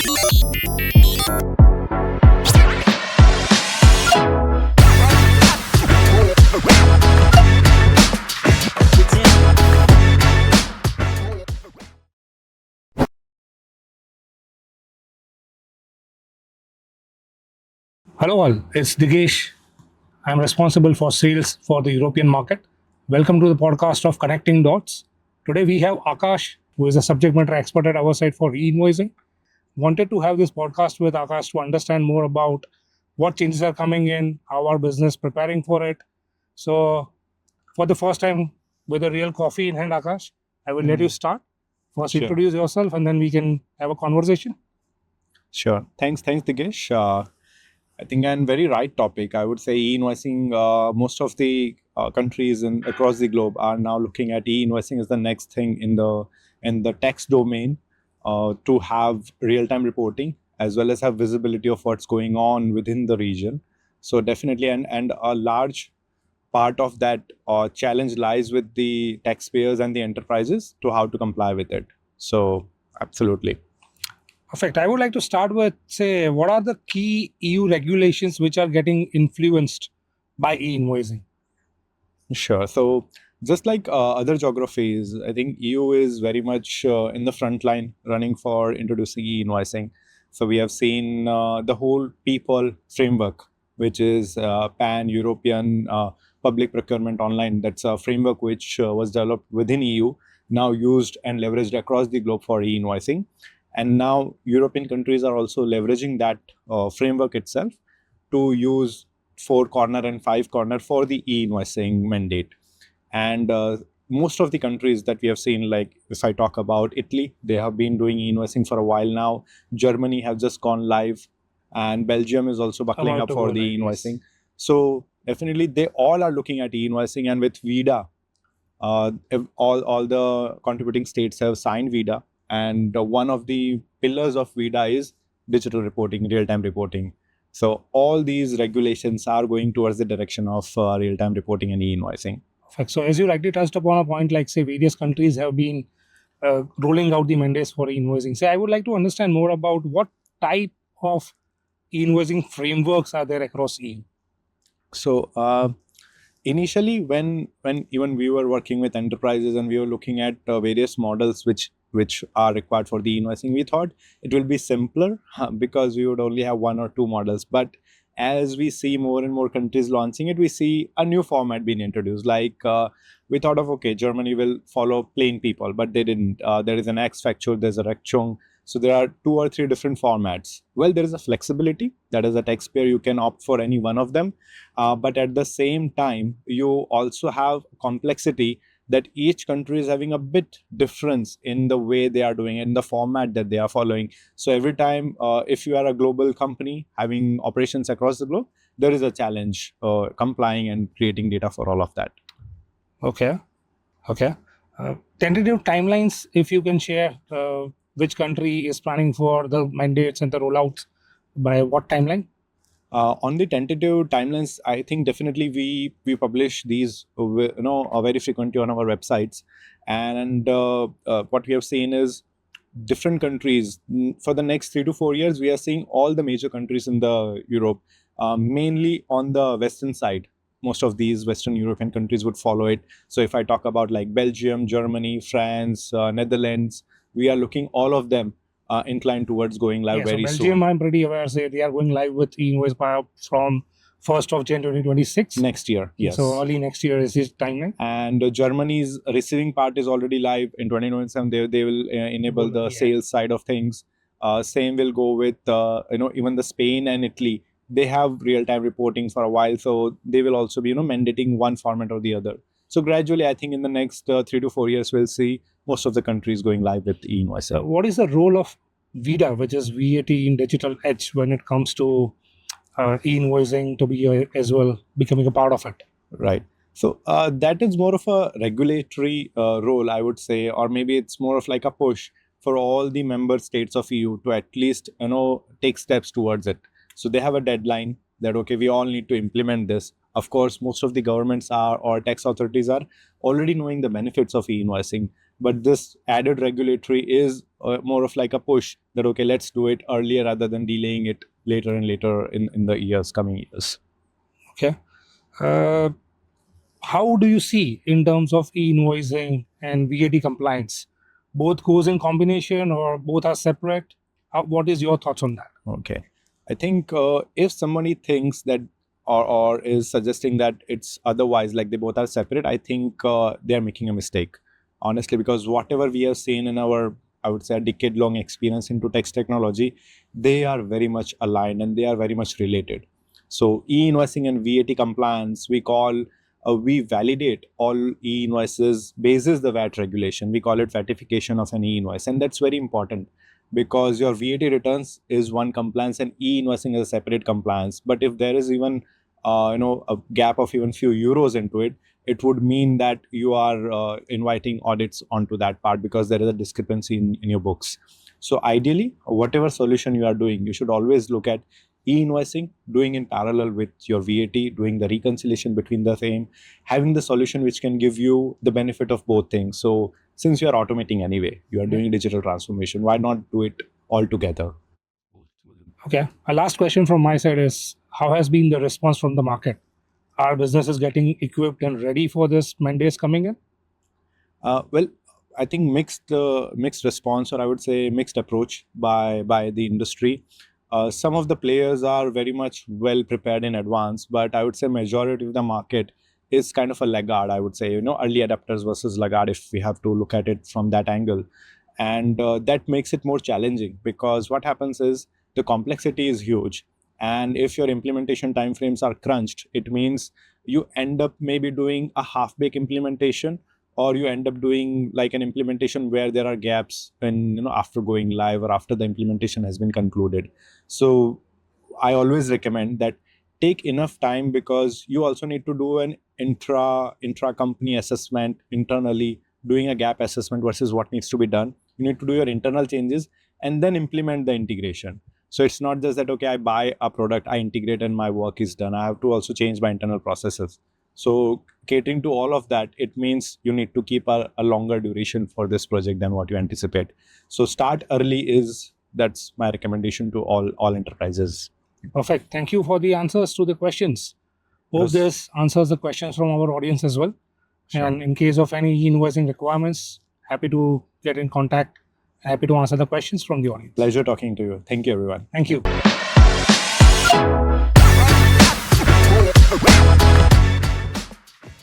Hello all, it's Digesh. I'm responsible for sales for the European market. Welcome to the podcast of Connecting Dots. Today we have Akash, who is a subject matter expert at our side for e-invoicing. Wanted to have this podcast with Akash to understand more about what changes are coming in, how our business preparing for it. So, for the first time with a real coffee in hand, Akash, I will let you start. First, Sure. introduce yourself, and then we can have a conversation. Sure. Thanks, Digesh. I think on very right topic. I would say e-invoicing. Most of the countries across the globe are now looking at e-invoicing as the next thing in the tax domain to have real-time reporting as well as have visibility of what's going on within the region. So definitely, and a large part of that challenge lies with the taxpayers and the enterprises to how to comply with it. So absolutely. Perfect. I would like to start with, say, what are the key EU regulations which are getting influenced by e-invoicing? Sure. So just like other geographies, I think EU is very much in the front line running for introducing e-invoicing. So we have seen the whole PEPPOL framework, which is pan-European public procurement online. That's a framework which was developed within EU, now used and leveraged across the globe for e-invoicing. And now European countries are also leveraging that framework itself to use four corner and five corner for the e-invoicing mandate. And most of the countries that we have seen, like if I talk about Italy, they have been doing e-invoicing for a while now. Germany have just gone live, and Belgium is also buckling up for the e-invoicing. So definitely they all are looking at e-invoicing, and with VIDA, all the contributing states have signed VIDA, and one of the pillars of VIDA is digital reporting, real-time reporting. So all these regulations are going towards the direction of real-time reporting and e-invoicing. Perfect. So as you rightly touched upon a point, like say various countries have been rolling out the mandates for e-invoicing. So I would like to understand more about what type of e-invoicing frameworks are there across EU. So initially, when even we were working with enterprises and we were looking at various models which are required for the invoicing, we thought it will be simpler because we would only have one or two models. But as we see more and more countries launching it, we see a new format being introduced. Like we thought of, okay, Germany will follow plain people, but they didn't. There is an X factor, there's a Rechnung. So there are two or three different formats. Well, there is a flexibility. That is a taxpayer, you can opt for any one of them. But at the same time, you also have complexity that each country is having a bit difference in the way they are doing it, in the format that they are following. So every time, if you are a global company having operations across the globe, there is a challenge complying and creating data for all of that. Okay. Tentative timelines, if you can share, which country is planning for the mandates and the rollouts by what timeline? On the tentative timelines, I think definitely we publish these very frequently on our websites, and what we have seen is different countries for the next 3 to 4 years. We are seeing all the major countries in the Europe, mainly on the western side. Most of these Western European countries would follow it. So if I talk about like Belgium, Germany, France, Netherlands, we are looking all of them inclined towards going live very so soon. Belgium, I'm pretty aware, say they are going live with e-invoice from 1st of January 2026. Next year, yes. So early next year is his timeline. And Germany's receiving part is already live in 2027. They will enable the sales side of things. Same will go with even the Spain and Italy. They have real-time reporting for a while, so they will also be mandating one format or the other. So gradually, I think in the next 3 to 4 years, we'll see most of the countries going live with e-invoicing. What is the role of VIDA, which is VAT in Digital Edge, when it comes to e-invoicing to be as well becoming a part of it? Right. So that is more of a regulatory role, I would say, or maybe it's more of like a push for all the member states of EU to at least take steps towards it. So they have a deadline that, okay, we all need to implement this. Of course, most of the governments or tax authorities are already knowing the benefits of e-invoicing. but this added regulatory is more of like a push that, okay, let's do it earlier rather than delaying it later and later in the coming years. Okay. How do you see in terms of e-invoicing and VAT compliance? Both goes in combination or both are separate? What is your thoughts on that? Okay. I think if somebody thinks that or is suggesting that it's otherwise, like they both are separate, I think they're making a mistake, honestly, because whatever we have seen in our, I would say, a decade-long experience into tax technology, they are very much aligned and they are very much related. So e-invoicing and VAT compliance, we validate all e-invoices basis the VAT regulation. We call it ratification of an e-invoice, and that's very important because your VAT returns is one compliance and e-invoicing is a separate compliance. But if there is even a gap of even few euros into it, it would mean that you are inviting audits onto that part because there is a discrepancy in your books. So ideally, whatever solution you are doing, you should always look at e-invoicing, doing in parallel with your VAT, doing the reconciliation between the same, having the solution which can give you the benefit of both things. So since you are automating anyway, you are doing digital transformation, why not do it all together? Okay. A last question from my side is, how has been the response from the market? Are businesses getting equipped and ready for this mandates coming in? Well, I think mixed response, or I would say mixed approach by the industry. Some of the players are very much well prepared in advance, but I would say majority of the market is kind of a laggard. I would say, early adapters versus laggard, if we have to look at it from that angle. And that makes it more challenging because what happens is the complexity is huge. And if your implementation timeframes are crunched, it means you end up maybe doing a half-baked implementation, or you end up doing like an implementation where there are gaps when, after going live or after the implementation has been concluded. So I always recommend that take enough time, because you also need to do an intra company assessment internally, doing a gap assessment versus what needs to be done. You need to do your internal changes and then implement the integration. So it's not just that, okay, I buy a product, I integrate and my work is done. I have to also change my internal processes. So catering to all of that, it means you need to keep a longer duration for this project than what you anticipate. So start early that's my recommendation to all enterprises. Perfect. Thank you for the answers to the questions. Hope Yes. this answers the questions from our audience as well. Sure. And in case of any e-invoicing requirements, happy to get in contact. Happy to answer the questions from the audience. Pleasure talking to you. Thank you, everyone. Thank you.